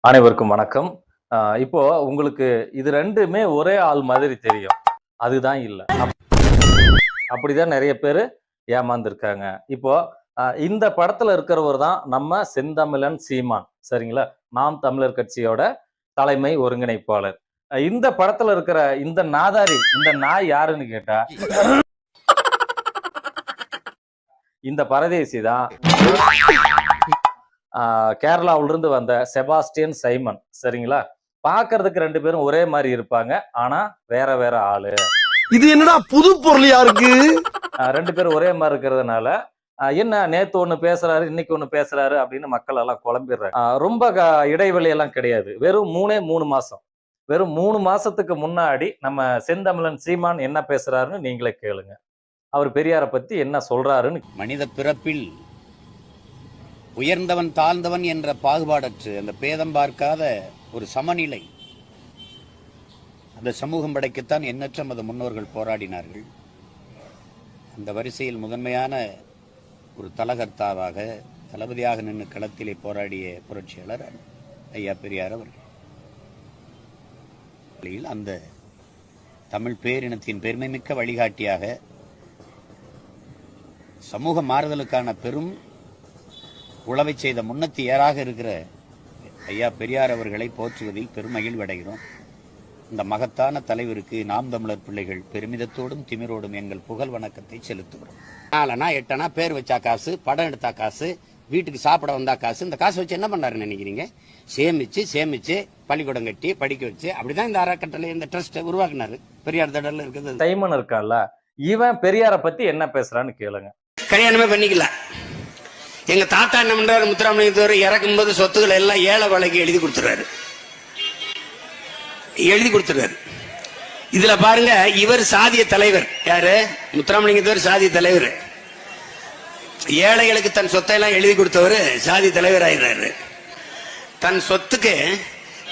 அனைவருக்கும் வணக்கம். இப்போ உங்களுக்கு இது 2மே ஒரே ஆள் மாதிரி தெரியும். அதுதான் இல்ல. அப்படிதான் நெறைய பேரு ஏமாந்துருக்காங்க. இப்போ இந்த படத்துல இருக்கிறவர் தான் நம்ம செந்தமிழன் சீமான். சரிங்களா? நாம் தமிழர் கட்சியோட தலைமை ஒருங்கிணைப்பாளர். இந்த படத்துல இருக்கிற இந்த நாதாரி, இந்த நாய் யாருன்னு கேட்டா, இந்த பரதேசி தான் கேரளாவிலிருந்து வந்த செபாஸ்டியன் சைமன். சரிங்களா? பார்க்கறதுக்கு 2 பேரும் ஒரே மாரி இருப்பாங்க. ஆனா வேற வேற ஆளு. இது என்னடா புது பொருளியா இருக்கு? 2 பேரும் ஒரே மாரி இருக்கிறதுனால, என்ன நேத்து ஒண்ணு பேசுறாரு, இன்னைக்கு ஒண்ணு பேசுறாரு அப்படின்னு மக்கள் எல்லாம் குழம்பிடுறாங்க. ரொம்ப இடைவெளி எல்லாம் கிடையாது. வெறும் 3 மாசம். வெறும் 3 மாசத்துக்கு முன்னாடி நம்ம செந்தமிழன் சீமான் என்ன பேசுறாருன்னு நீங்களே கேளுங்க. அவர் பெரியார பத்தி என்ன சொல்றாருன்னு. மனித பிறப்பில் உயர்ந்தவன் தாழ்ந்தவன் என்ற பாகுபாடற்று அந்த பேதம் பார்க்காத ஒரு சமநிலை அந்த சமூகம் படைக்கத்தான் எண்ணற்ற மத முன்னோர்கள் போராடினார்கள். அந்த வரிசையில் முதன்மையான ஒரு தலகர்த்தாவாக தளபதியாக நின்று களத்திலே போராடிய புரட்சியாளர் ஐயா பெரியார் அவர்கள். அந்த தமிழ் பேரினத்தின் பெருமைமிக்க வழிகாட்டியாக சமூக மாறுதலுக்கான பெரும் உழவை செய்த முன்னத்தியராக இருக்கிற ஐயா பெரியார் அவர்களை போற்றுவதில் பெருமகிழ்வடைகிறோம். இந்த மகத்தான தலைவருக்கு நாம் தமிழர் பிள்ளைகள் பெருமிதத்தோடும் திமிரோடும் எங்கள் புகழ் வணக்கத்தை செலுத்துகிறோம். 4 8 பேர் வச்சா காசு, படம் எடுத்தா காசு, வீட்டுக்கு சாப்பிட வந்தா காசு. இந்த காசு வச்சு என்ன பண்ணாருன்னு நினைக்கிறீங்க? சேமிச்சு பள்ளிக்கூடம் கட்டி படிக்க வச்சு அப்படிதான் இந்த அறக்கட்டளை இந்த ட்ரஸ்ட் உருவாக்குனாரு. பெரியார் தடல்ல இருக்குது. சைமன் இருக்கான்ல, இவன் பெரியார பத்தி என்ன பேசுறான்னு கேளுங்க. கல்யாணமே பண்ணிக்கல. எங்க தாத்தா என்ன பண்றாரு, முத்துராமலிங்கத்தவர் இறக்கும்போது சொத்துக்களை எல்லாம் ஏழை வேலைக்கு எழுதி கொடுத்துறாரு. இதுல பாருங்க, இவர் சாதிய தலைவர். யாரு? முத்துராமலிங்கத்தவர் சாதிய தலைவர். ஏழைகளுக்கு தன் சொத்தை எல்லாம் எழுதி கொடுத்தவர் சாதி தலைவர் ஆயிடுறாரு. தன் சொத்துக்கு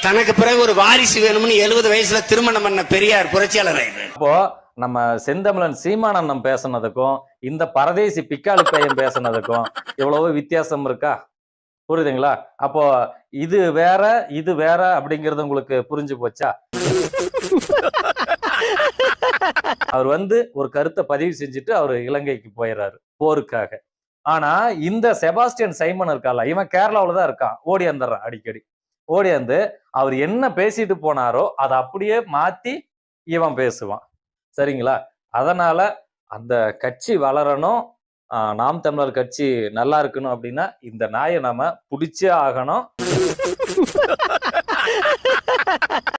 தனக்கு பிறகு ஒரு வாரிசு வேணும்னு 70 வயசுல திருமணம் பண்ண பெரியார் புரட்சியாளர் ஆயிடுறாரு. அப்போ நம்ம செந்தமிழன் சீமானந்தம் பேசுனதுக்கும் இந்த பரதேசி பிக்காளி பையன் பேசுனதுக்கும் எவ்வளவோ வித்தியாசம் இருக்கா? புரியுதுங்களா? அப்போ இது வேற இது வேற அப்படிங்கறது உங்களுக்கு புரிஞ்சு போச்சா? அவர் ஒரு கருத்தை பதிவு செஞ்சுட்டு அவர் இலங்கைக்கு போயிடுறாரு போருக்காக. ஆனா இந்த செபாஸ்டியன் சைமன் இருக்கால, இவன் கேரளாவில தான் இருக்கான். ஓடி வந்துடுறான் அடிக்கடி. ஓடி வந்து அவர் என்ன பேசிட்டு போனாரோ அதை அப்படியே மாத்தி இவன் பேசுவான். சரிங்களா? அதனால அந்த கட்சி வளரணும், நாம் தமிழர் கட்சி நல்லா இருக்கணும் அப்படின்னா இந்த நாயை நாம புடிச்சே ஆகணும்.